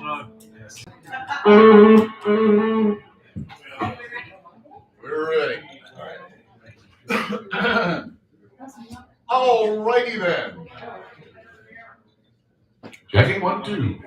Connection on. Yes. We're ready. All righty then. Checking 1, 2.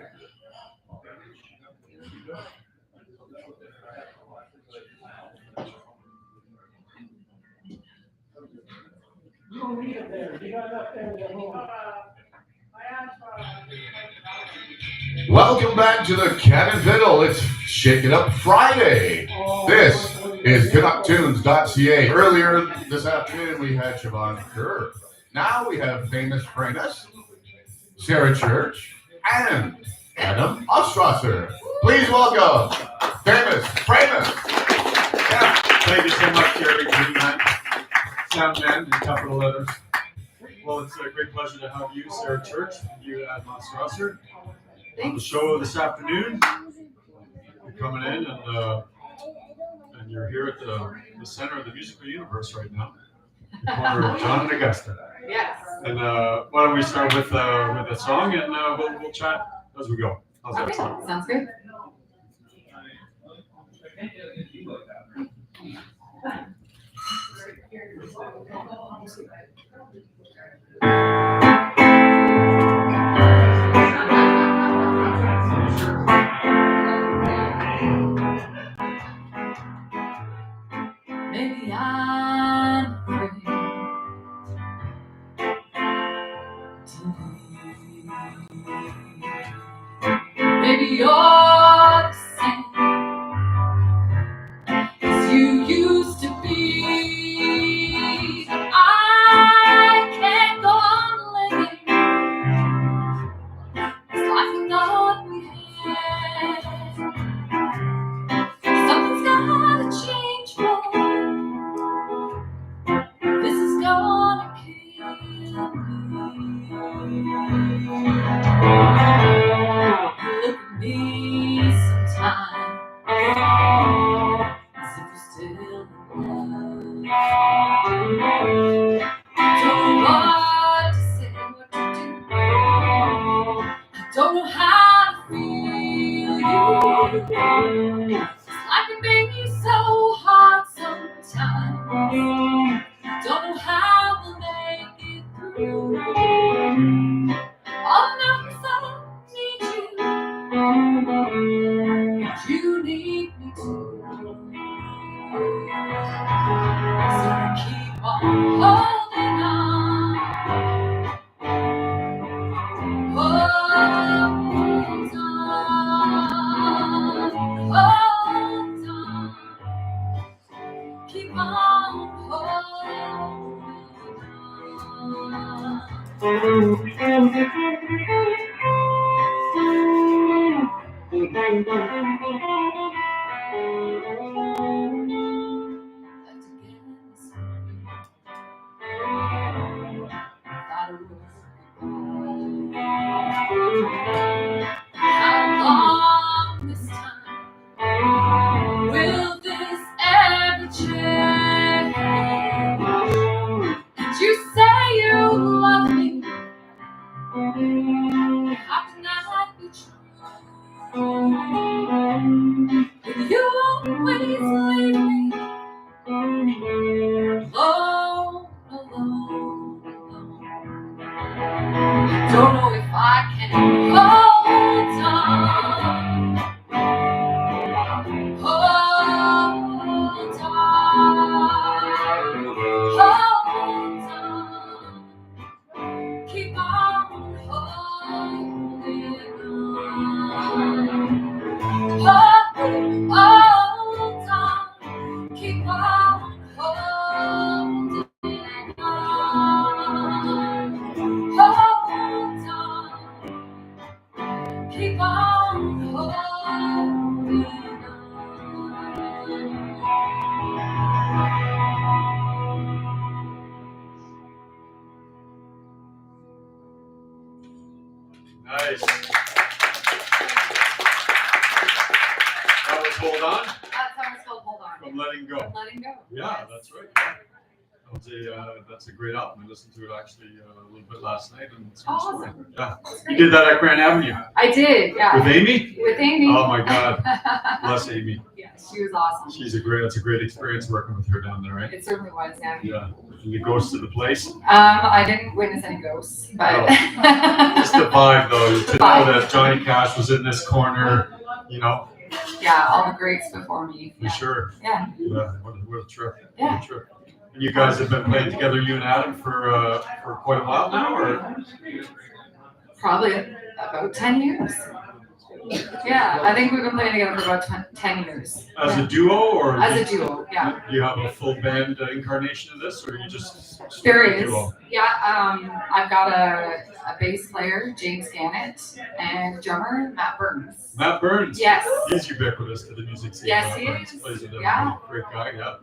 Welcome back to the Cat and Fiddle. It's Shake It Up Friday. This is GoodUpTunes.ca. Earlier this afternoon, we had Siobhan Kerr. Now we have famous Framus, Sarah Church, and Adam Ostrosser. Please welcome famous Framus. Yeah, thank you so much, Jerry. Soundman in capital letters. Well, it's a great pleasure to have you, Sarah Church, you at Ostrosser, on the show this afternoon. You're coming in, and you're here at the center of the musical universe right now, the corner of John and Augusta. Yes. And why don't we start with a song, and we'll chat as we go. How's that sound? Sounds good. Maybe I'm afraid to leave. Maybe you're the same as you used to be. I can't go on living this life we thought we had. Something's gotta change, boy. This is gonna kill me. Look at me sometime as if you're still in love. Don't know what to say, what to do. I don't know how to feel you. Life can make me so hard sometimes. Don't know how we'll make it through. All now I need you. You need me too. So keep on holding on. Hold on. Hold on. Keep on holding How long this time will this ever change? Did you say you love me? How can that be true? When you always leave me alone, alone, alone. Don't know if I can hold on. Hold on. Hold on. Keep on holding on. Hold on. Keep on holding on. Hold on. Keep on holding on. Nice. That was Hold On. That song is called Hold On. From Letting Go. Letting Go. Yeah, that's right. That's a great album. I listened to it actually a little bit last night, and it's Awesome. Yeah, you did that at Grand Avenue I did, yeah. with Amy. With Amy. Oh my God, bless Amy. Yeah, she was awesome. That's a great experience working with her down there, right? It certainly was, yeah. Yeah, and the ghosts of the place. I didn't witness any ghosts, but Just the vibe, though, to know that Johnny Cash was in this corner, you know. Yeah, all the greats before me. For sure. Yeah. What a trip. Yeah. What a trip. And you guys have been playing together, you and Adam, for quite a while now, or? Probably about 10 years. Yeah, I think we've been playing together for about 10 years. As a duo, or? As a duo, yeah. Do you have a full band incarnation of this, or are you just There a is. duo? Yeah, I've got a bass player, James Gannett, and drummer, Matt Burns. Matt Burns? Yes. He's ubiquitous to the music scene. Yes, he Burns is. plays with Yeah. Great guy, yeah.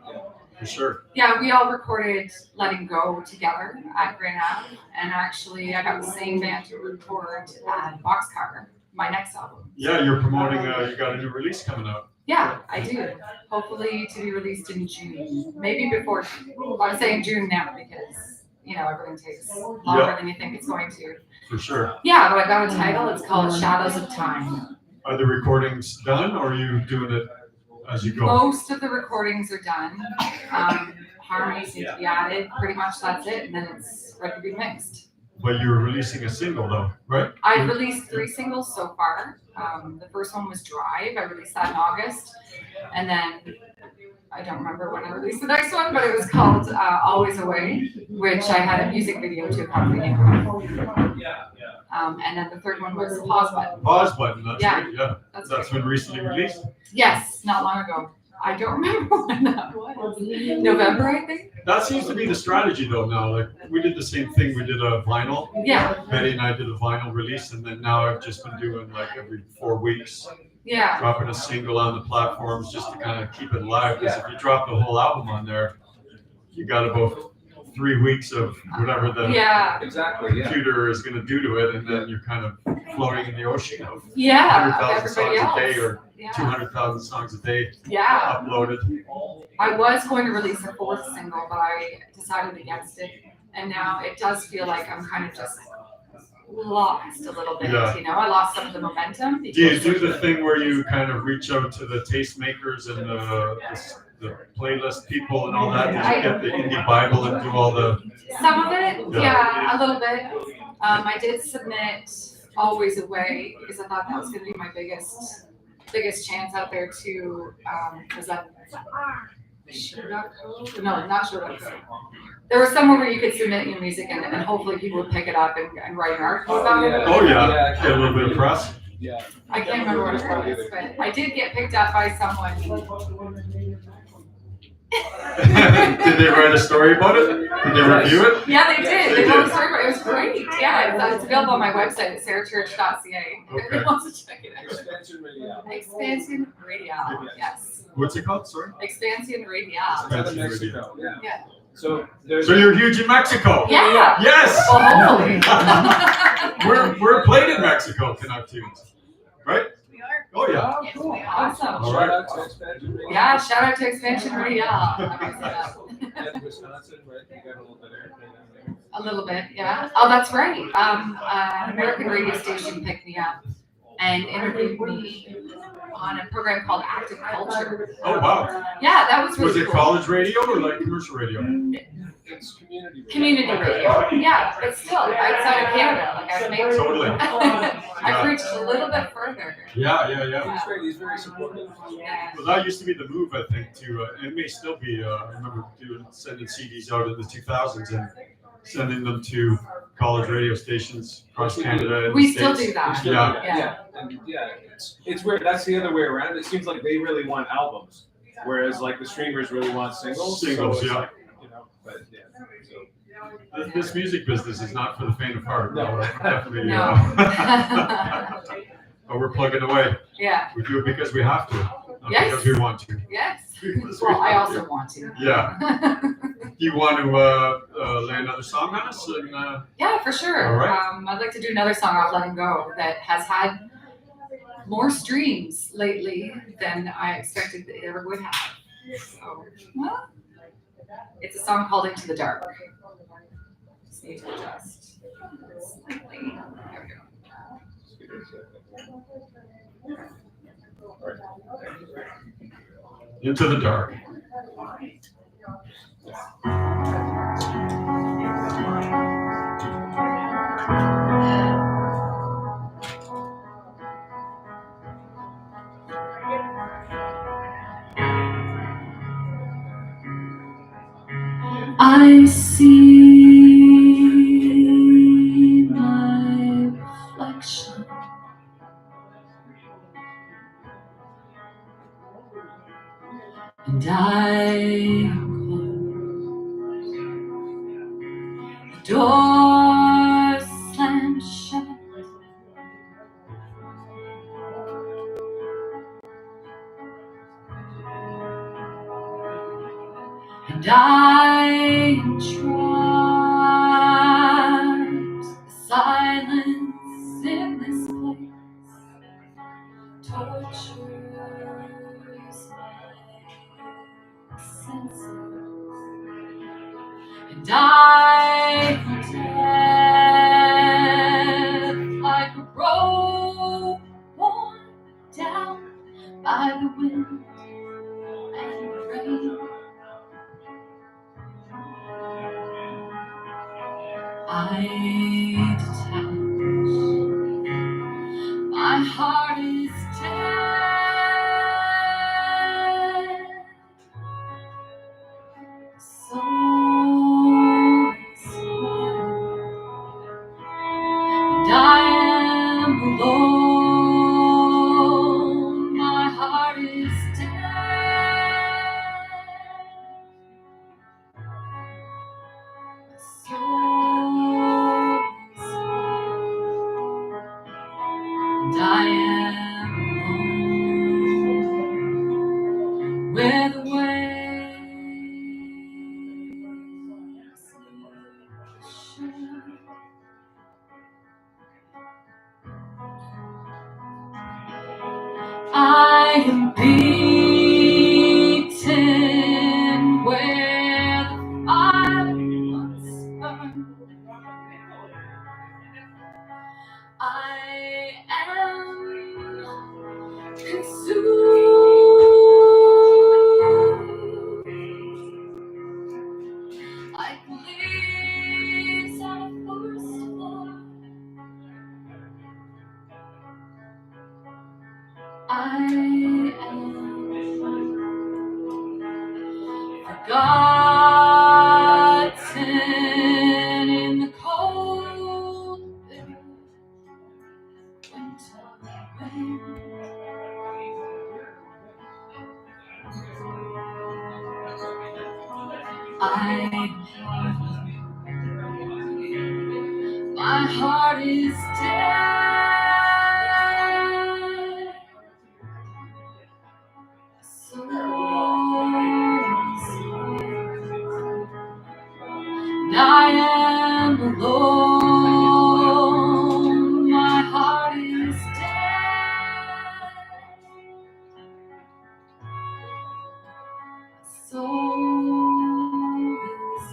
For sure. Yeah, we all recorded Letting Go together at Grand Ave, and actually I got the same band to record at Boxcar, my next album. Yeah, you're promoting, you got a new release coming out. Yeah, I do. Hopefully to be released in June. Maybe before, I'm saying June now because, everything takes longer than you think it's going to. For sure. Yeah, but I got a title. It's called Shadows of Time. Are the recordings done, or are you doing it as you go? Most of the recordings are done. Harmonies need to be added. Pretty much that's it, and then it's ready to be mixed. But you're releasing a single, though, right? I've released 3 singles so far. The first one was Drive. I released that in August. And then I don't remember when I released the next one, but it was called Always Away, which I had a music video to accompany it with. And then the third one was Pause Button. Pause Button, that's Yeah. right, yeah. That's been recently released? Yes, not long ago. I don't remember when that was. November, I think? That seems to be the strategy, though, now. Like, we did the same thing. We did a vinyl. Yeah. Betty and I did a vinyl release, and then now I've just been doing, like, every 4 weeks, Yeah. dropping a single on the platforms just to kind of keep it alive. Because if you drop the whole album on there, you got about 3 weeks of whatever the computer is going to do to it, and then you're kind of floating in the ocean of 100,000 songs a day or 200,000 songs a day uploaded. I was going to release a 4th single, but I decided against it. And now it does feel like I'm kind of just lost a little bit. Yeah. I lost some of the momentum. Do you do the thing where you kind of reach out to the tastemakers and the playlist people and all that? Did you get the Indie Bible and do all the... Some of it, a little bit. I did submit Always Away because I thought that was going to be my biggest chance out there to, was that Show.co? No, not Show.co. There was somewhere where you could submit your music and hopefully people would pick it up and write an article about it. Oh yeah, get a little bit of press. Yeah. I can't remember what it was, but I did get picked up by someone. Did they write a story about it? Did they review it? Yeah, they did. They wrote a story about it. It was great. Yeah, it's available on my website at sarahchurch.ca. If anyone wants to check it out. Expansion Radial. Yes. What's it called? Sorry. Expansion Radial. Mexico, Yeah. So you're huge in Mexico. Yeah. Yes. Well, hopefully. we're played in Mexico, Canuck Tunes, right? We are. Oh yeah. Yes, awesome. All right. Shout out to Expansion Radio. Yeah, shout out to Expansion Radial. And Wisconsin, right? You got a little bit of everything down there. A little bit, yeah. Oh, that's right. An American radio station picked me up and interviewed me on a program called Active Culture. Oh wow. Yeah, that was really Was it cool. college radio or like commercial radio? It's community radio. Community radio. Yeah, but still, outside of Canada, like I've made. Totally. I've reached a little bit further. Yeah. He's great. He's very supportive. Yeah. Well, that used to be the move, I think, to, it may still be, I remember sending CDs out in the 2000s and sending them to college radio stations across Canada and We the still States. do that. Yeah. And it's weird. That's the other way around. It seems like they really want albums, whereas like the streamers really want singles. Singles, so it's yeah. like, but yeah. So. This music business is not for the faint of heart. No. Definitely. No. But we're plugging away. Yeah. We do it because we have to, not Yes. because we want to. Yes. Because we Well, I have also to. want to. Yeah. Do you want to lay another song on us? And, Yeah, for sure. All right. I'd like to do another song off Letting Go that has had more streams lately than I expected that it ever would have. So, well, It's a song called Into the Dark. Just need to adjust slightly. There we go. Into the Dark. I see my reflection and I close. The door slammed shut. And I am trapped. The silence in this place tortures my senses. And I am dead like a rope worn down by the wind and the rain. I detach. My heart is dead. Soul is wild. And I am alone. My heart is dead. Soul is wild. And I am alone. Where the waves should. I am beaten where the fire once burned. I am consumed like leaves on a forest floor. I am forgotten in the cold bitter winter rain. My heart is dead. Soul is and I am alone. My heart is dead. Soul is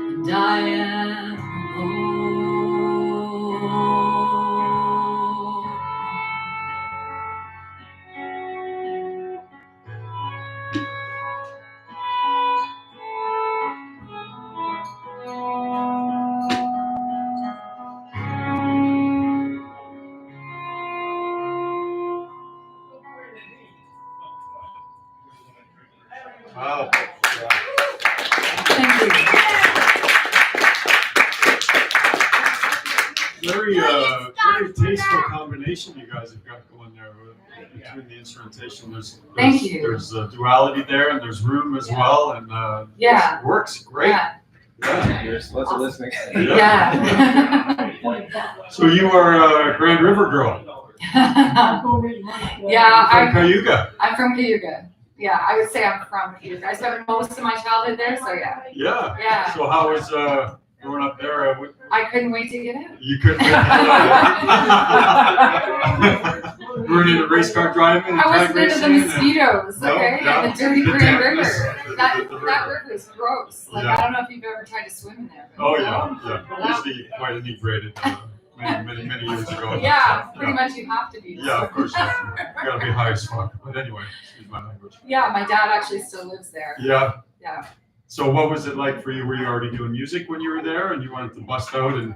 and I am alone. Wow. Thank you. Very tasteful combination you guys have got going there between the instrumentation. Thank you. There's duality there, and there's room as well, and Yeah. it works great. Yeah. There's lots of listening. Yeah. So you are a Grand River girl Yeah, from Cayuga. I'm from Cayuga. Yeah, I would say I'm from Cayuga. I spent most of my childhood there, so yeah. Yeah. Yeah. So how was growing up there? I couldn't wait to get out. You couldn't. Running race car driving and I drag wasn't into the racing. mosquitoes, No, okay? yeah. And the dirty The Green dampness, River. the That river. river is gross. Like, Yeah. I don't know if you've ever tried to swim in there. But Oh yeah. Usually quite inebriated many years ago. Yeah, pretty much you have to be. Yeah, of course. You gotta be high as fuck. But anyway, excuse my language. Yeah, my dad actually still lives there. Yeah. Yeah. So what was it like for you? Were you already doing music when you were there, and you wanted to bust out and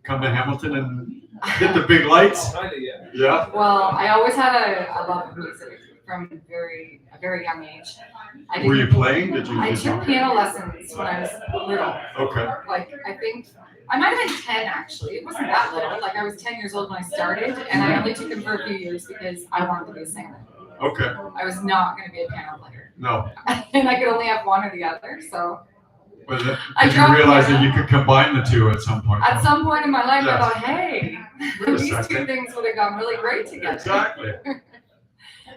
come to Hamilton and hit the big lights? Kinda, yeah. Yeah. Well, I always had a love of music from a very young age. Were you playing? Did you? I took piano lessons when I was little. Okay. Like, I think I might have been 10 actually. It wasn't that little. Like, I was 10 years old when I started, and I only took them for a few years because I wanted to be a singer. Okay. I was not going to be a piano player. No. And I could only have one or the other, so. Was it? I Did you dropped realize piano. that you could combine the two at some point? At some point in my life, I Yes. thought, hey, Wait a these two second. things would have gone really great together. Exactly.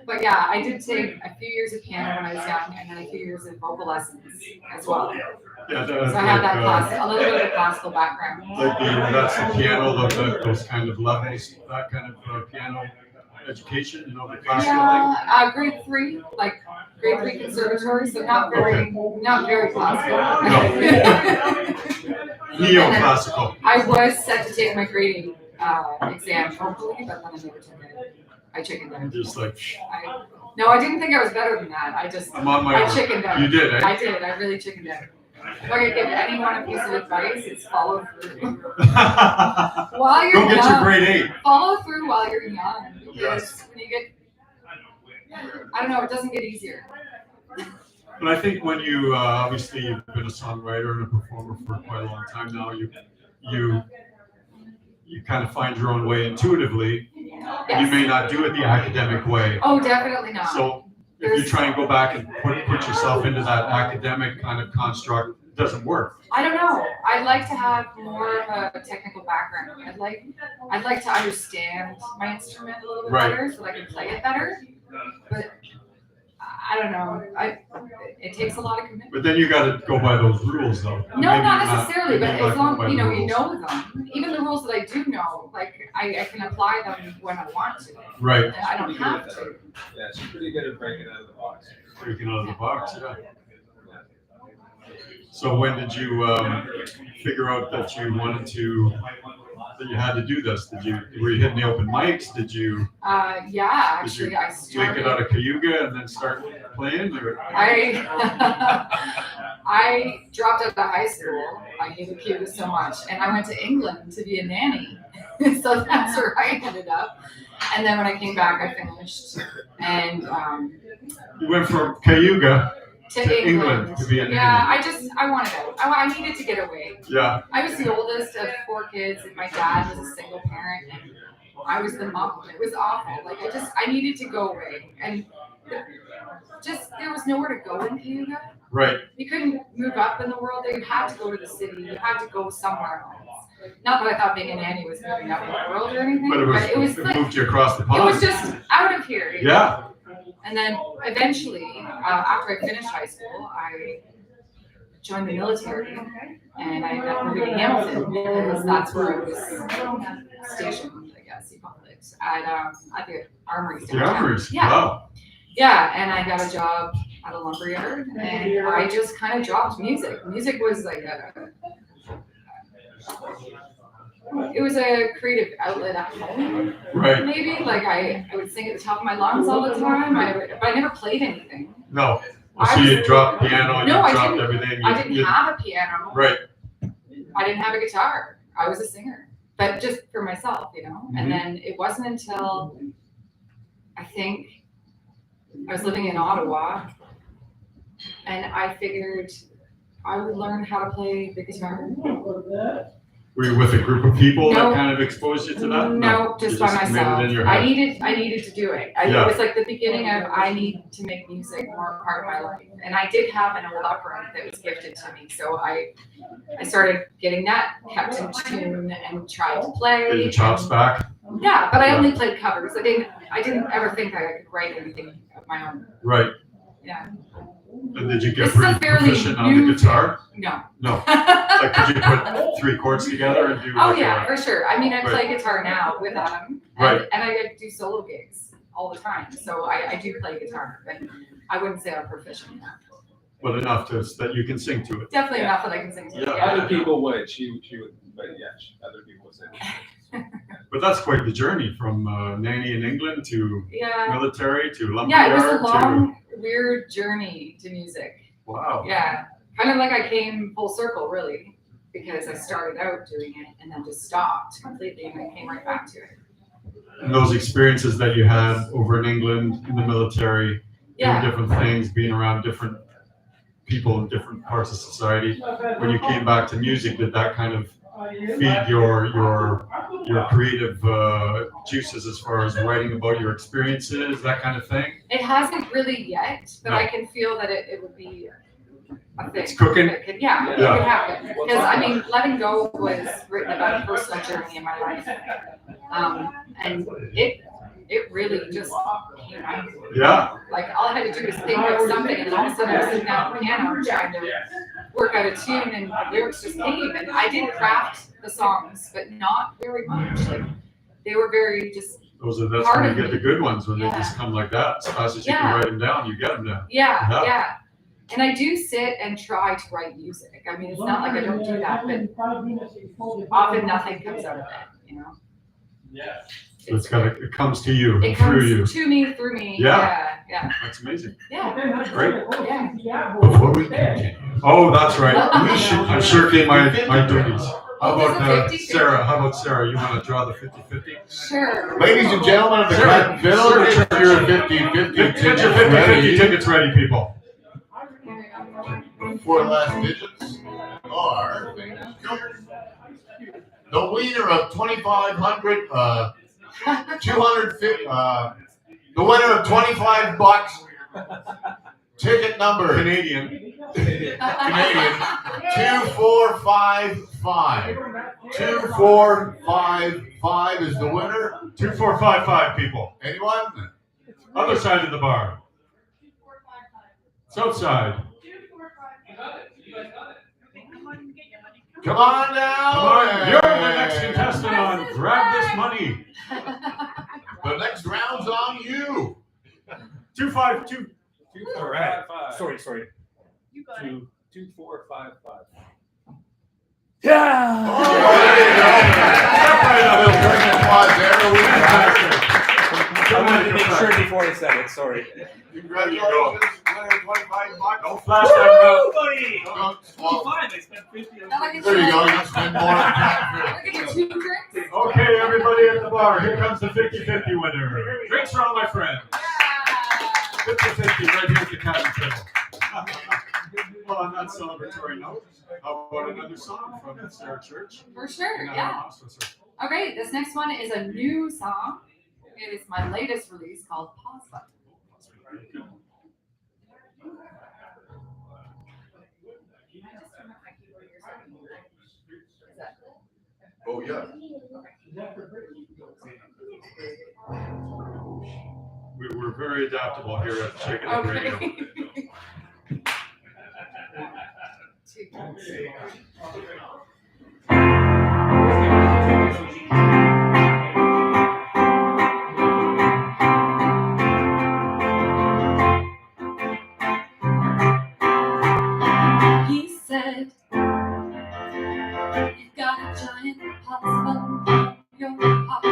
But yeah, I did take a few years of piano when I was young, and then a few years of vocal lessons as well. Yeah. So I have that a little bit of a classical background. That's the piano, those kind of levels, that kind of piano education, the classical. Yeah, grade 3 conservatory, so not very classical. Neoclassical. I was set to take my grading exam hopefully, but then I never took it. I chickened out. Just like, No, I didn't think I was better than that. I'm on my I own. chickened out. You did, eh? I did. I really chickened out. If I could give anyone a piece of advice, it's follow through. While you're Go get young, your grade 8. follow through while you're young. Because Yes. when you get, I don't know, it doesn't get easier. But I think when you obviously you've been a songwriter and a performer for quite a long time now, you kind of find your own way intuitively. Yes. You may not do it the academic way. Oh, definitely not. So if you try and go back and put yourself into that academic kind of construct, it doesn't work. I don't know. I'd like to have more of a technical background. I'd like to understand my instrument a little bit Right. better so that I can play it better. But I don't know. It takes a lot of commitment. But then you got to go by those rules, though. No, Maybe not you're necessarily, but maybe as not long by the you rules. know them. Even the rules that I do know, like I can apply them when I want to. Right. And I don't have to. Yeah, she's pretty good at breaking out of the box. Freaking out of the box, yeah. So when did you figure out that you wanted to, that you had to do this? Were you hitting the open mics? Did you Yeah, actually, I make started. it out of Cayuga and then start playing? Or? I dropped out of high school. I hated Cayuga so much, and I went to England to be a nanny. So that's where I ended up. And then when I came back, I finished. And You went from Cayuga to England to be a nanny. Yeah, I wanted out. I needed to get away. Yeah. I was the oldest of 4 kids, and my dad was a single parent, and I was the mom. It was awful. Like I needed to go away, and there was nowhere to go in Cayuga. Right. You couldn't move up in the world. You had to go to the city. You had to go somewhere else. Not that I thought being a nanny was moving up in the world or anything, But it was it like, moved you across the it pond. was just out of here. You know? Yeah. And then eventually, after I finished high school, I joined the military, and I ended up moving to Hamilton because that's where I was stationed, I guess you call it, at the armory. The armories. Yeah. Wow. Yeah, and I got a job at a lumberyard, and I just kind of dropped music. Music was like it was a creative outlet at home. Right. Maybe like I would sing at the top of my lungs all the time. But I never played anything. No. So you dropped piano, No, you dropped everything. I didn't have a piano. Right. I didn't have a guitar. I was a singer, but just for myself, you know. Mm-hmm. And then it wasn't until I think I was living in Ottawa, and I figured I would learn how to play the guitar. Were you with a group of people No. that kind of exposed you to that? No, You just by made it myself. in your I head. needed to do it. Yeah. It was like the beginning of I need to make music more a part of my life. And I did have an old upright that was gifted to me, so I started getting that kept in tune and tried to play. Get your chops back. Yeah, but I only played covers. I didn't ever think I could write anything of my own. Right. Yeah. And did you get This is a pretty fairly proficient on new the guitar? No. No. Like, could you put 3 chords together and do Oh like yeah, a, for sure. I mean, I play Right. guitar now with Adam, Right. and I do solo gigs all the time. So I do play guitar, but I wouldn't say I'm proficient enough. but enough to that you can sing to it? Definitely Yeah. enough that I can sing to. Yeah. Yeah. Other people would. She would. But yeah, other people would say. But that's quite the journey from nanny in England to Yeah. military to lumberyard Yeah, it was a long, to weird journey to music. wow. Yeah, kind of like I came full circle, really, because I started out doing it and then just stopped completely, and I came right back to it. And those experiences that you had over in England in the military, doing Yeah. different things, being around different people in different parts of society. When you came back to music, did that kind of feed your creative juices as far as writing about your experiences, that kind of thing? It hasn't really yet, but No. I can feel that it would be a thing. It's cooking? It could, yeah, it Yeah. could happen. Because I mean, Letting Go was written about a personal journey in my life, and it really just came out. Yeah. Like all I had to do was think of something, and all of a sudden I was sitting down at the piano trying to work out a tune, and the lyrics just came. And I did craft the songs, but not very much. Like they were very just That's Part when of you get me. the good ones, when Yeah. they just come like that. As fast as you Yeah. can write them down, you get them down. yeah. Yeah. And I do sit and try to write music. I mean, it's not like I don't do that, but often nothing comes out of it. You know. So it comes to you, It through you. comes to me, through me. Yeah. Yeah. That's amazing. Yeah. Great. Yeah. Before we continue, Oh, that's right. we should. I'm shirking my duties. How Oh, about is it 50-50? Sarah? How about Sarah? You want to draw the 50-50? Sure. Ladies and gentlemen of the Sure. Cat and Fiddle, Sure. get your 50-50 Get your tickets 50-50 ready. tickets ready, people. Four last digits are the winner of 2,500, 250, the winner of $25. Ticket number Canadian. Canadian 2455. 2455 is the winner. 2455, people. Anyone? Other side of the bar. South side. Come on down. Come on, you're the next contestant on Grab This Money. The next round's on you. 252. All right. Sorry. 2455. Yeah. Oh, there you go. Bring applause there. We got it. I wanted to make sure before I said it. Sorry. Congratulations, winner $25. Don't flash that round. Buddy. Well, Fine. I spent 50 on Now I can there you go. try- You can spend more on that. Look at the 2 drinks. Okay, everybody at the bar, here comes the 50-50 winner. Drinks for all my friends. 50-50 right here at the Cat and Fiddle. Well, on that celebratory note, how about another song from Sarah Church? For sure, and yeah. Ostrosser? Okay, this next one is a new song. It is my latest release called Pause Button. Is that Oh, yeah. We're very adaptable here at Shaking Up Radio. okay? He said, "You've got a giant pause button on your heart,"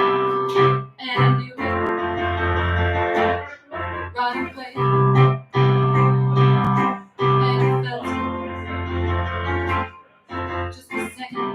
and I knew it right away. And I felt it just the same.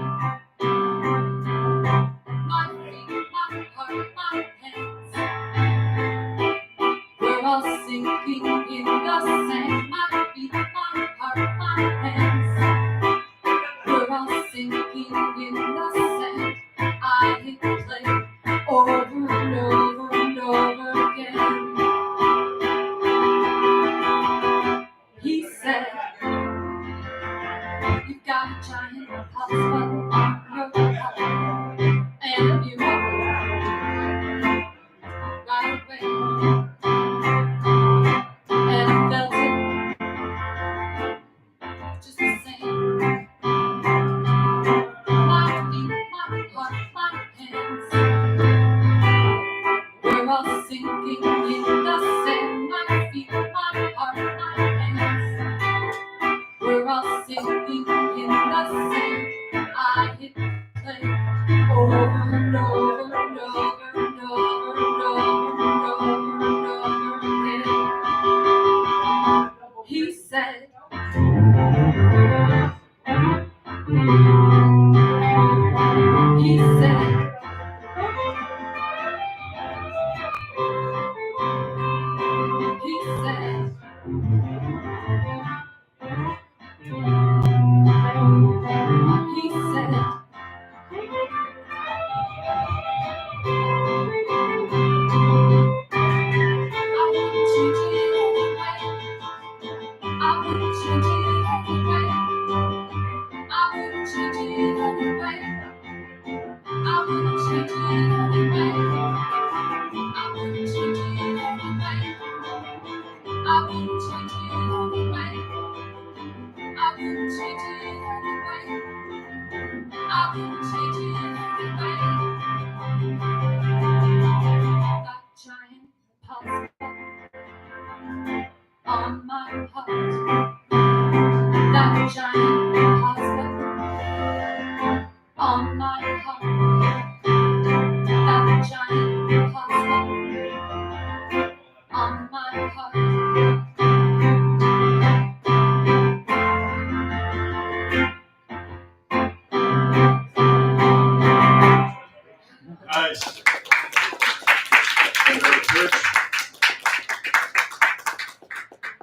all sinking in the sand. My feet, my heart, my hands. We're all sinking in the sand. I hit play over and over and over and over and over and over again. He said, he said, he said, he said, I wouldn't change it anyway. I wouldn't change it anyway. I wouldn't change it anyway. I wouldn't change it anyway. I wouldn't change it anyway. I wouldn't change it anyway. I wouldn't change it anyway. I wouldn't change it anyway. That giant pulse on my heart. That giant pulse on my heart. That giant pulse on my heart. Nice. Very good.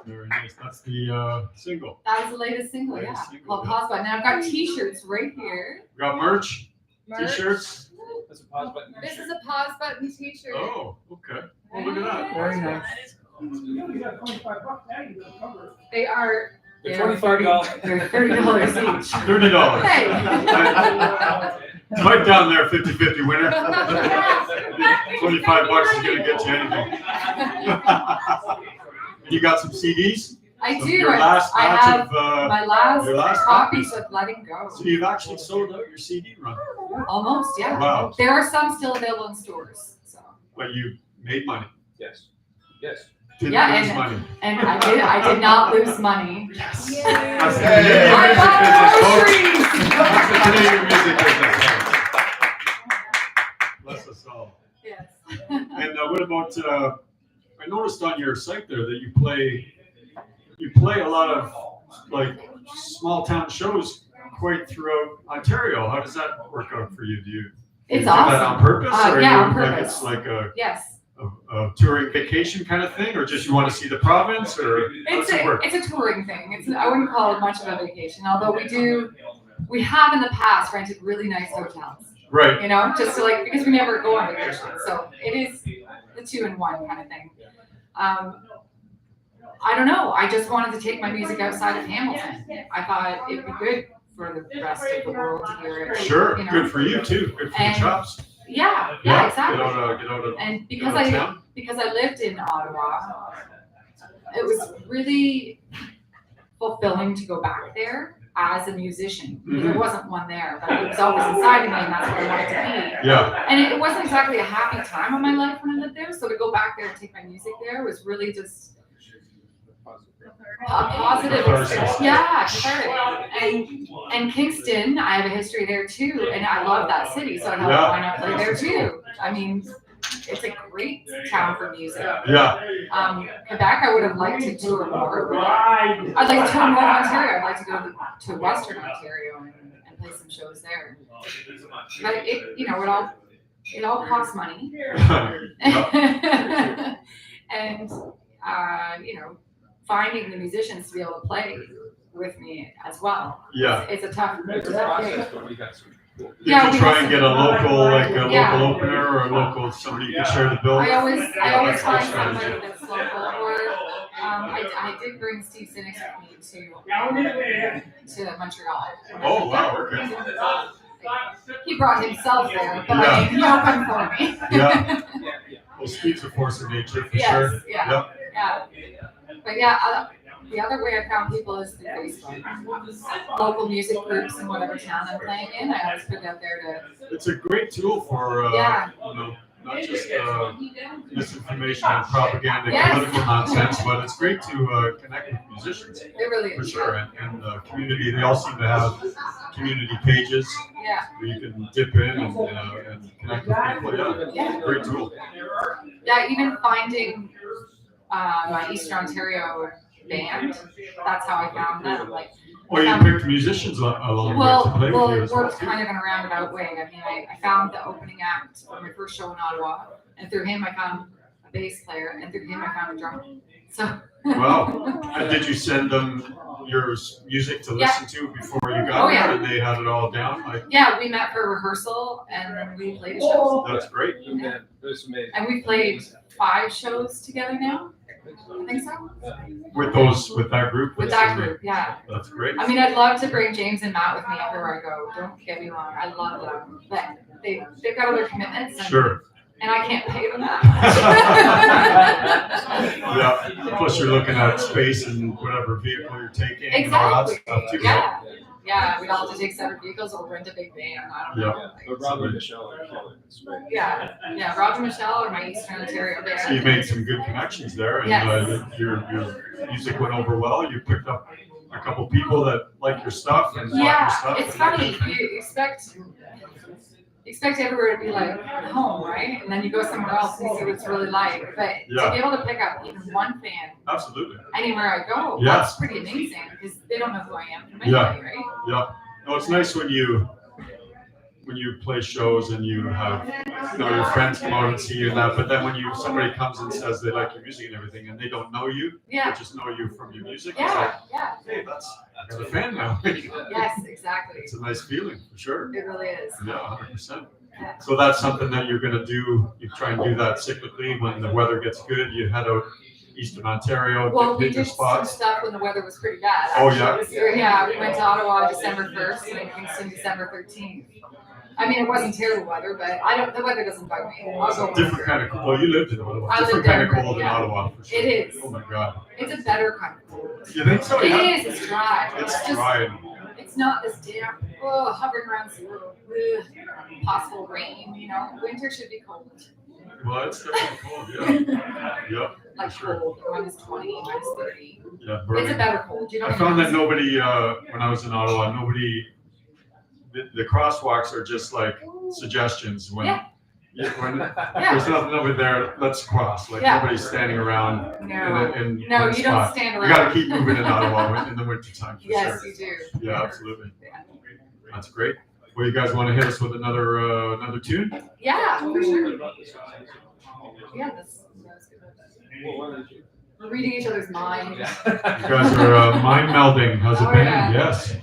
Very nice. That's the single. That was the latest single, Latest yeah. single, Called yeah. Pause Button. Now I've got t-shirts right here. We got merch, Merch. t-shirts. That's a pause button. This is a Pause Button t-shirt. Oh, okay. Well, look at that. Very nice. They are They're they're $25. They're $30 each. $30. Hey. Right down there, 50-50 winner. $25 is gonna get you anything. You got some CDs? I Some- do. Your last I batch have of, my last, your last copies of Letting Go. so you've actually sold out your CD run. Almost, yeah. Wow. There are some still available in stores. So. But you made money. Yes. Yes. Didn't Yeah, lose and- money. And I did not lose money. Yes. Yay. That's the Hey. Canadian I music bought business, folks. groceries. That's the Canadian music business, folks. Bless us all. Yes. And what about? I noticed on your site there that you play a lot of like small town shows quite throughout Ontario. How does that work out for you? Do you It's do that on awesome. purpose, or Yeah, you, on like purpose. it's like a Yes. touring vacation kind of thing, or just you want to see the province, or how does it work? It's a touring thing. I wouldn't call it much of a vacation, although we have in the past rented really nice hotels. Right. You know, just to because we never go on vacation. So it is the 2-in-1 kind of thing. I don't know. I just wanted to take my music outside of Hamilton. I thought it'd be good for the rest of the world to hear it. Sure. You know? Good for you too. Good for the And- chops. Yeah, exactly. Get out of. And get out of town. because I lived in Ottawa, it was really fulfilling to go back there as a musician. There wasn't one there, but it was always inside of me, and that's where I wanted to be. Yeah. And it wasn't exactly a happy time of my life when I lived there, so to go back there and take my music there was really just a positive experience. Yeah, cathartic. And Kingston, I have a history there too, and I love that city, so I thought, Yeah. why not play there too? I mean, it's a great town for music. Yeah. Quebec, I would have liked to tour more. I'd like to tour more Ontario. I'd like to go to Western Ontario and play some shows there. But it all costs money. And finding the musicians to be able to play with me as well. Yeah. It's a tough It's a gig. process, but we got some. Did Yeah, you we try had and get a some- local Yeah. local opener or a local somebody you can share the bill? I always That's find good somebody strategy. that's local, or I did bring Steve Sinnix with me to Montreal. Oh wow. Okay. He brought himself there, but Yeah. he opened for me. Yeah. Yeah. Well, Steve's a force of nature for Yes, sure. yeah. Yep. Yeah. But yeah, the other way I found people is through Facebook. Local music groups in whatever town I'm playing in, I always put it out there to. It's a great tool for Yeah. not just misinformation and propaganda, Yes. political nonsense, but it's great to connect with musicians. It really For is. sure, and the community, they all seem to have community pages Yeah. where you can dip in and connect with people. Yeah, great tool. Yeah, even finding my Eastern Ontario band, that's how I found them. Like, Or you picked musicians along the way to play with you it as well. worked kind of in a roundabout way. I mean, I found the opening act for my first show in Ottawa, and through him I found a bass player, and through him I found a drummer. So. Wow. And did you send them your music to listen to before you got there, and they had it all down? Yeah, we met for rehearsal, and then we played a show. That's great. Yeah, that's amazing. And we played 5 shows together now. I think so. With that group? With that group, yeah. That's great. I mean, I'd love to bring James and Matt with me everywhere I go. Don't get me wrong, I love them, but they've got other commitments. And, Sure. And I can't pay them that much. Yeah. Plus, you're looking at space and whatever vehicle you're taking. And all that Exactly. stuff too. Yeah. Yeah, we'd all have to take separate vehicles or rent a big van. I don't know. But Rob and Michelle are killing it. Yeah, Roger Michelle or my Eastern Ontario band. So you made some good connections there, and your music went over well. You picked up a couple people that like your stuff and like your stuff. It's funny. You expect everywhere to be like home, right? And then you go somewhere else and you see what it's really like. But to be able to pick up even one fan, absolutely, anywhere I go, that's pretty amazing because they don't know who I am from anybody, right? Yeah. No, it's nice when you play shows and you have your friends come out and see you and that, but then when somebody comes and says they like your music and everything and they don't know you, they just know you from your music. It's like, hey, that's a fan now. Yes, exactly. It's a nice feeling for sure. It really is. Yeah, 100%. So that's something that you're going to do. You try and do that cyclically when the weather gets good. You head out east of Ontario, we pick your did some spots. stuff when the weather was pretty bad. Oh, yeah? This year, we went to Ottawa December 1st and Kingston December 13th. I mean, it wasn't terrible weather, but the weather doesn't bug me. I'll go Different kind of cold. Well, you lived in Ottawa. I Different lived kind of there, cold in Ottawa, for sure. It is. Oh my God. It's a better kind of cold. You think so? It Yeah. is. It's dry. It's dry. It's not this damp, hovering around 0, possible rain, Winter should be cold. Well, it's definitely cold, yeah. Like sure. cold, -20, -30. Yeah, It's a better cold. I found that nobody, when I was in Ottawa, the crosswalks are just like suggestions. When there's nothing over there, let's cross. Like nobody's standing around in No, one you spot. don't stand around. You got to keep moving in Ottawa in the winter time for Yes, sure. you do. Yeah, absolutely. Yeah. That's great. Well, you guys want to hit us with another tune? Yeah, for sure. Yeah, that's good. We're reading each other's minds. You guys are mind melding. How's it been? Yeah. Yes.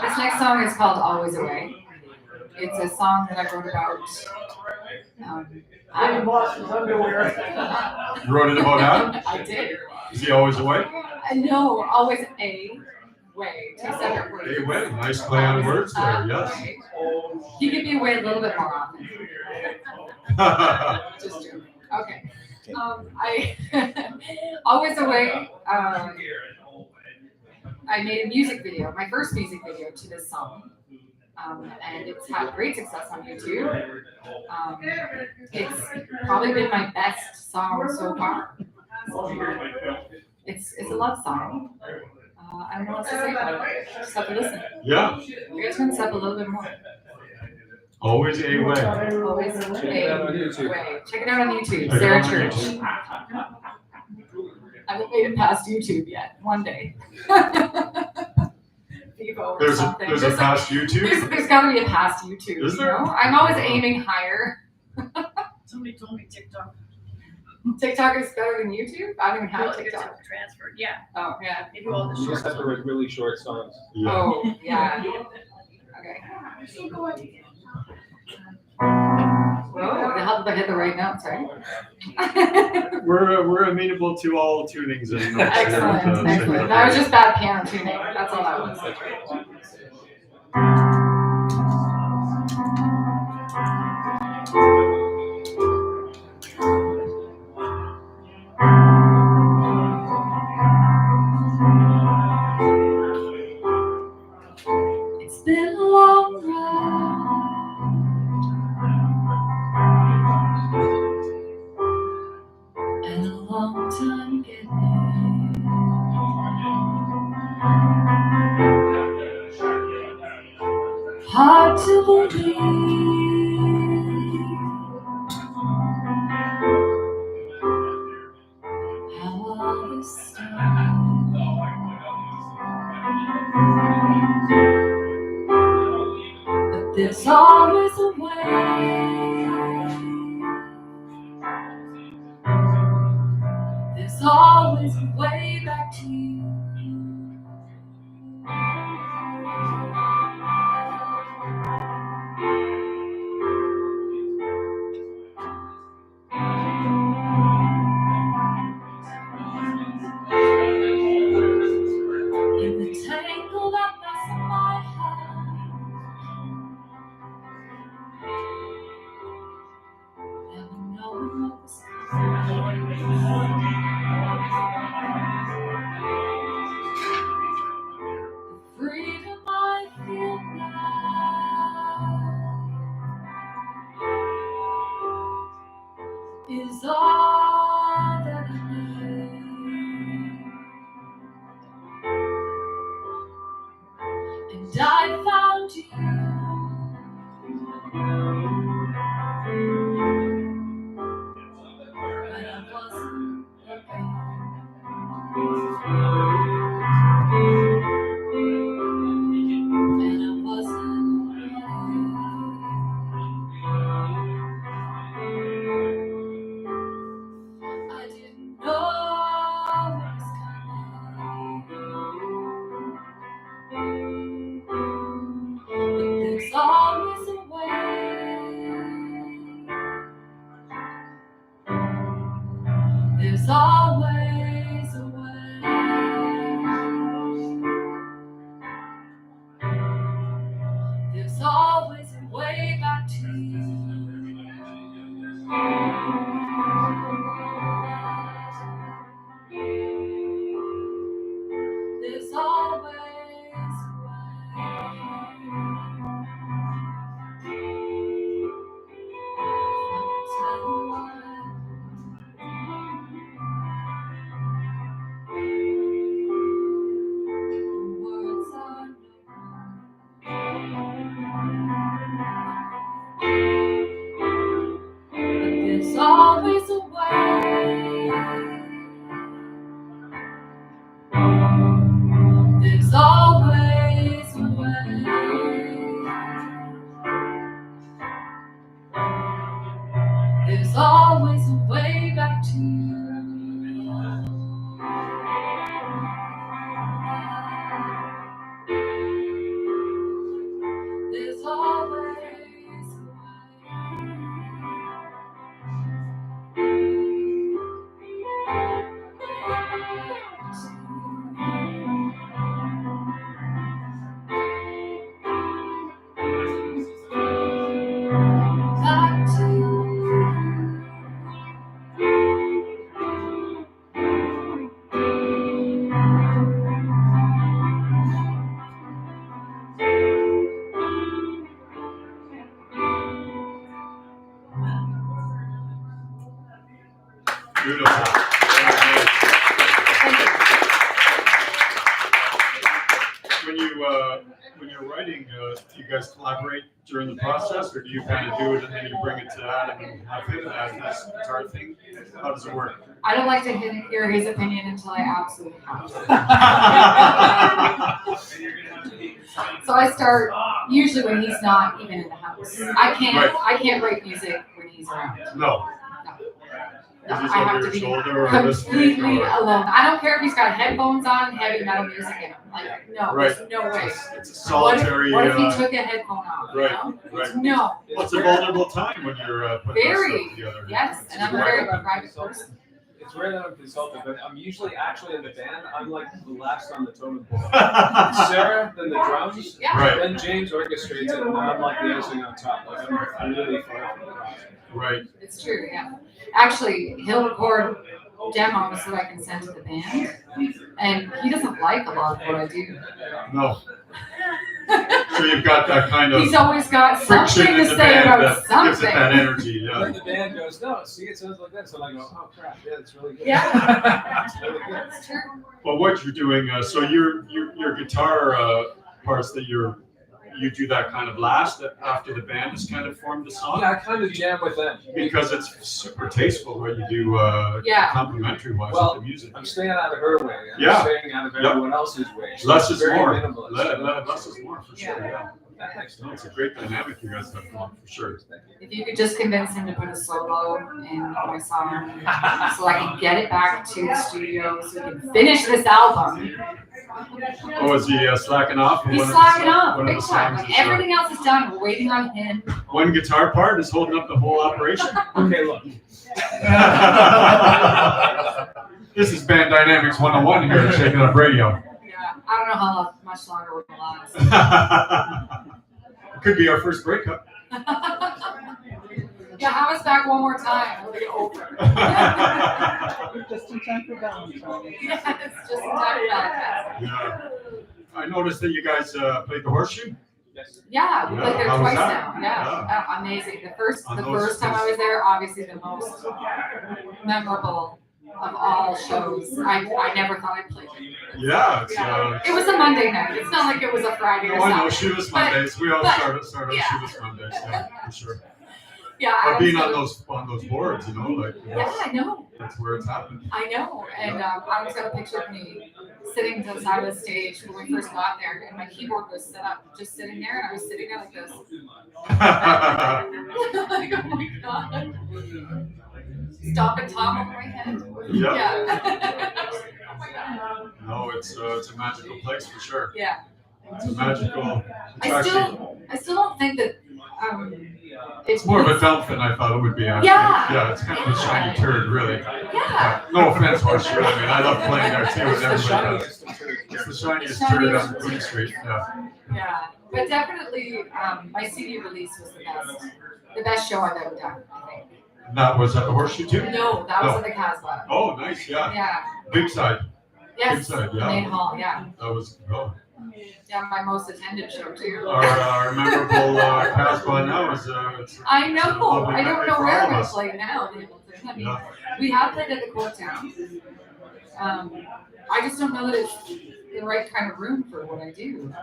This next song is called "Always Away." It's a song that I wrote about. Adam lost his underwear. You wrote it about Adam? I did. Is he always away? No, always a way. 2 separate words. A way. Nice play on words there. Yes. Way. He could be away a little bit more often. Just joking. Okay. I always away. I made a music video, my first music video to this song, and it's had great success on YouTube. It's probably been my best song so far. It's a love song. I don't know what to say about it. Just have to listen. Yeah. We're gonna turn this up a little bit more. Always a way. Always a way. Check it out on YouTube. Check it Sarah out on Church. YouTube. I haven't made it past YouTube yet. One day. There's a past YouTube? There's got to be a past YouTube. Is there? I'm always aiming higher. Somebody told me TikTok. TikTok is better than YouTube? I don't even have TikTok. Transferred, yeah. Oh, yeah. They do all the You short just have to write really short songs. Yeah. Oh, yeah. Okay. Whoa, they helped hit the right notes, right? We're amenable to all tunings and notes. Excellent, excellent. That was just bad piano tuning. That's all that was. It's been a long ride There's always a way. There's always a way back to you. In the tangled up mess of my heart, never knowing what was coming. The freedom I feel now is all that I need. And I found you. But I wasn't looking. And I wasn't ready. I didn't know what was coming. But there's always a way. There's always a way. There's always a way back to you. There's always a way. Tell you why. Words are but there's always a way. There's always a way. There's always a way back to you. There's always a back to you. Beautiful. When you're writing, do you guys collaborate during the process, or do you kind of do it and then you bring it to Adam and have him add his guitar thing? How does it work? I don't like to hear his opinion until I absolutely have to. So I start usually when he's not even in the house. I can't write music when he's around. No. No, Is he I have over to your be shoulder or completely listening, or- alone. I don't care if he's got headphones on and heavy metal music in him. Like, no, Right. there's no way. It's a solitary. What if he took a headphone off? Right, You know? right. No. Well, it's a vulnerable time when you're putting this Very. stuff together. Yes, and I'm a very private person. It's rare that I'm consulted, but I'm usually actually in the band. I'm like the last on the totem pole. Sarah, then the drums, Yeah. Right. then James orchestrates it, and then I'm like the icing on top. Like I'm really far from the project. Right. It's true, yeah. Actually, he'll record demos that I can send to the band, and he doesn't like a lot of what I do. No. So you've got that kind of He's always got friction something in to the say band about that gives it something. that energy. And Yeah. then the band goes, no, see, it sounds like this. And I go, oh crap, yeah, it's really good. Yeah. It's really good. It's true. Well, what you're doing, so your guitar parts that you do that kind of last after the band has kind of formed the song, Yeah, I kind of jam with them. because it's super tasteful what you do Yeah. complimentary wise Well, with the music. I'm staying out of her way. I'm Yeah. staying out of everyone else's way. She's Less is very more. minimalist. Less is more for sure. Yeah. Thanks. No, it's a great dynamic you guys have going for sure. If you could just convince him to put a solo in my song so I can get it back to the studio so we can finish this album. Oh, is he slacking off? He's slacking off big time. Like, everything else is done. We're waiting on him. One guitar part is holding up the whole operation. Okay, look. This is Band Dynamics 101 here at Shaking Up Radio. Yeah, I don't know how much longer we're gonna last. It could be our first breakup. Yeah, have us back one more time. It'll be over. Just in time for Valentine's. Yes, just in time for Valentine's. Yeah. I noticed that you guys played the horseshoe. Yes. Yeah, we played there How was twice that? now. Yeah, amazing. The first On time those- I was there, obviously the most memorable of all shows. I never thought I'd play it. Yeah, it's, It was a Monday night. It's not like it was a Friday or I know, something. shoot us Mondays. We all but- start yeah. shoot us Mondays, yeah, for sure. Yeah, But being Adam's on those boards, you know, like yeah, I know. that's where it's happening. I know. And Adam's got a picture of me sitting to the side of the stage when we first got there, and my keyboard was set up, just sitting there, and I was sitting there like this. Like, oh my god. Stop and Tom over my head. Yeah. Oh my god. No, it's a magical place for sure. Yeah. It's a magical I attraction. still don't think that It's more of a dump than I thought it would be. Actually. Yeah. Yeah, it's kind of a shiny turd, really. Yeah. No offense, horseshoe. I mean, I love playing there too with It's the everybody. shiniest of turds. It's the shiniest turd on Queen Street. Yeah. Yeah. But definitely, my CD release was the best show I've ever done, I think. And that was at the horseshoe too? No, that was No. at the Casbah. Oh, nice. Yeah. Yeah. Big side. Yes. Big side, The yeah. main hall, yeah. That was Yeah, my most attended show too. our memorable Casbah now is it's I know. lovely I don't memory know for where all of I'm us. playing now. The whole thing. I mean, Yeah. we have played at the Court Town. I just don't know that it's the right kind of room for what I do.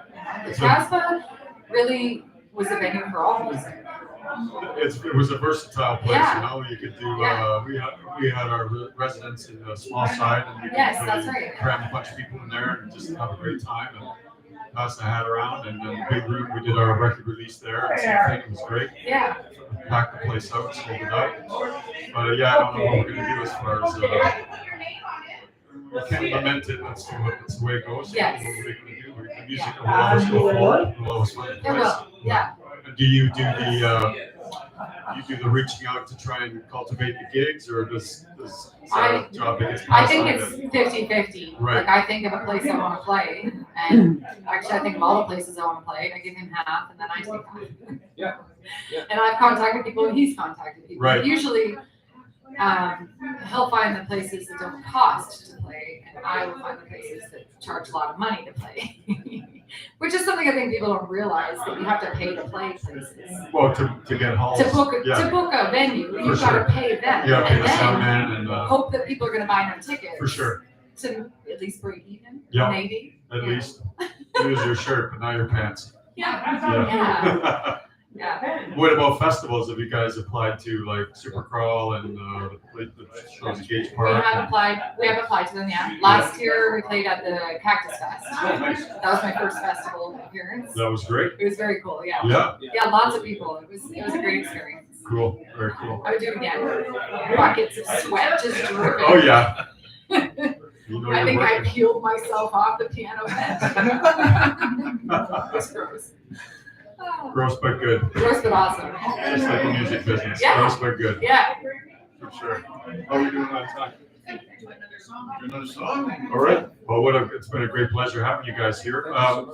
The So- Casbah really was a venue for all music. It was a versatile place, Yeah. you know. You could do. Yeah. We had our residents in the small side, and we could Yes, really that's right. cram a bunch of people in there and just have a great time and pass the hat around. And then the big room, we did our record release there. And same thing, it was great. Yeah. Packed the place out, sold it out. But yeah, I don't know what we're gonna do as far as. We can't lament it. That's the way it goes. Yes. What are we gonna do? The music will always go forward. Will always find a It place. will. Yeah. And do you do the reaching out to try and cultivate the gigs, or does Sarah job that gets I passed think on it's to- 50-50. Right. Like, I think of a place I want to play, and actually I think of all the places I want to play. I give him half, and then I take half. Yeah. Yeah. And I've contacted people, and he's contacted people. Right. Usually, he'll find the places that don't cost to play, and I will find the places that charge a lot of money to play. Which is something I think people don't realize, that you have to pay to play places. Well, to get halls. To book a venue, For you've sure. got to pay them, Yeah, pay and the sound then man and hope that people are going to buy no tickets. for sure, To at least break even, Yeah. maybe. at Yeah. least use your shirt, but not your pants. Yeah. Yeah. What about festivals? Have you guys applied to like Supercrawl and the shows at Gage We Park? have applied to them, yeah. Last year we played at the Cactus Fest. Oh, nice. That was my first festival appearance. That was great. It was very cool, yeah. Yeah, Yeah, lots of people. It was a great experience. cool, very cool. I would do it again. Buckets of sweat just dripping. Oh yeah. You know I you're think I working. peeled myself off the piano bench. It was gross. Oh, Gross but good. gross but awesome. Just like the music business. Yeah. Gross but good. Yeah. For sure. How are we doing on time? Do another song. Another song? All right. Well, it's been a great pleasure having you guys here.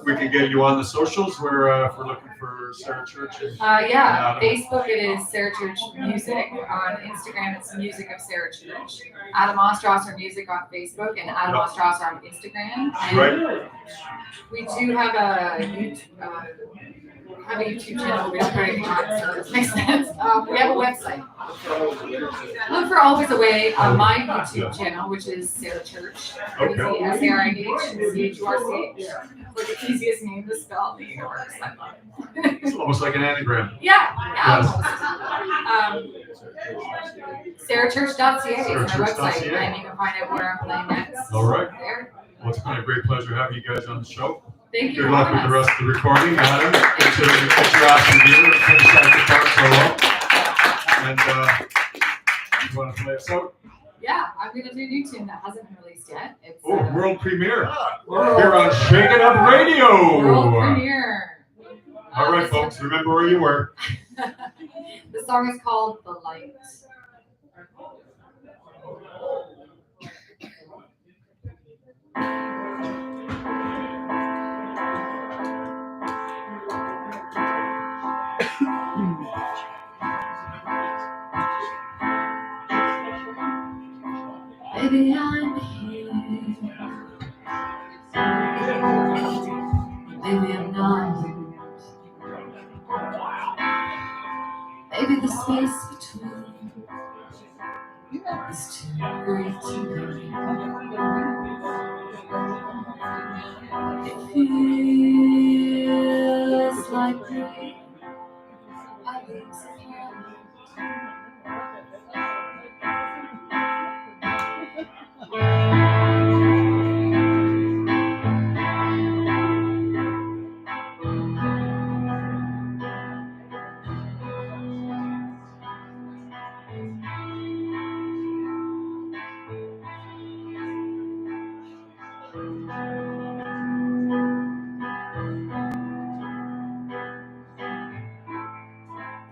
We can get you on the socials. We're if we're looking for Sarah Church. And, Yeah. Facebook it is Sarah Church Music. On Instagram it's Music of Sarah Church. Adam Ostrosser Music on Facebook and Adam Yep. Ostrosser on Instagram. And Right. we do have a YouTube channel. We don't put anything on, so it makes sense. We have a website. Look for Always Away on my YouTube channel, which is Sarah Church. Okay. SARIHCHURCH. Like the easiest name to spell in the universe. I love it. It's almost like an anagram. Yeah. Yes. SarahChurch.ca is my website, SarahChurch.ca. and you can find out where I'm playing next. All right. There. Well, it's been a great pleasure having you guys on the show. Thank you. Good for luck with having the us. rest of the recording, Adam. Get your ass together and finish out the part solo. And you want to play us out? Yeah, I'm gonna do a new tune that hasn't been released yet. It's World premiere. world, Here on Shake It Up Radio. world premiere. All right, This folks, remember where you were. The song is called "The Light." Maybe I'm here. Maybe I'm not. Maybe the space between is too great to be. It feels like we are leagues apart.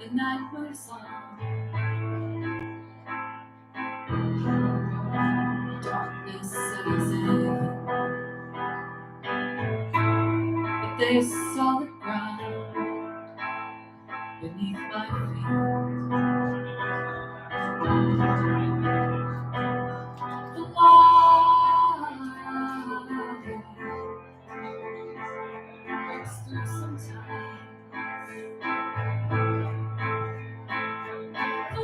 The night moves on. Darkness settles in. But there's solid ground beneath my feet. The light breaks through sometimes. The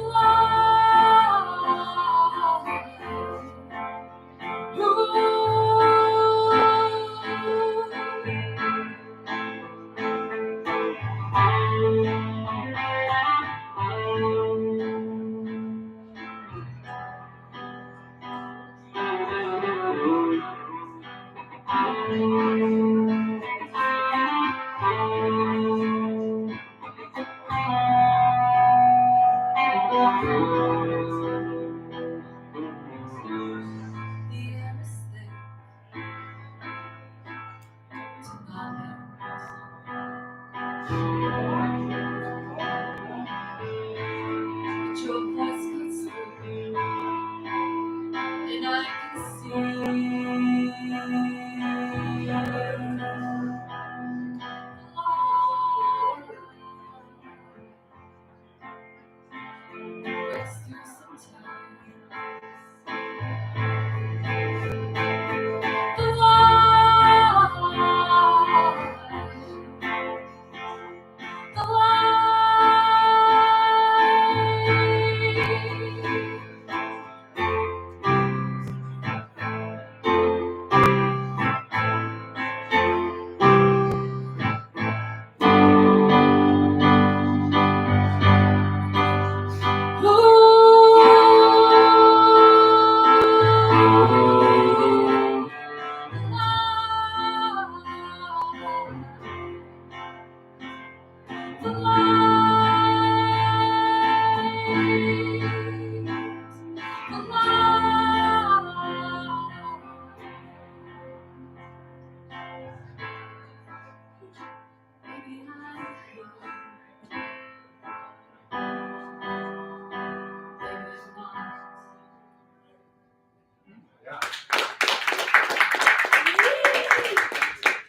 air is thick tonight. But your voice cuts through, and I can see the light breaks through sometimes. The light, the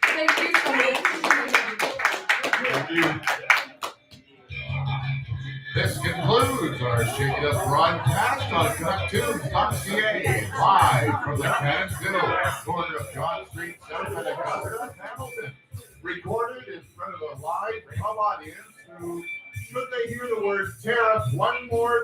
Thank you so much. Thank you. This concludes our Shake It Up broadcast on ConnectTunes.ca, live from the Cannon Fiddle, corner of John Street, South and Hamilton. Recorded in front of a live club audience who, should they hear the word tariff one more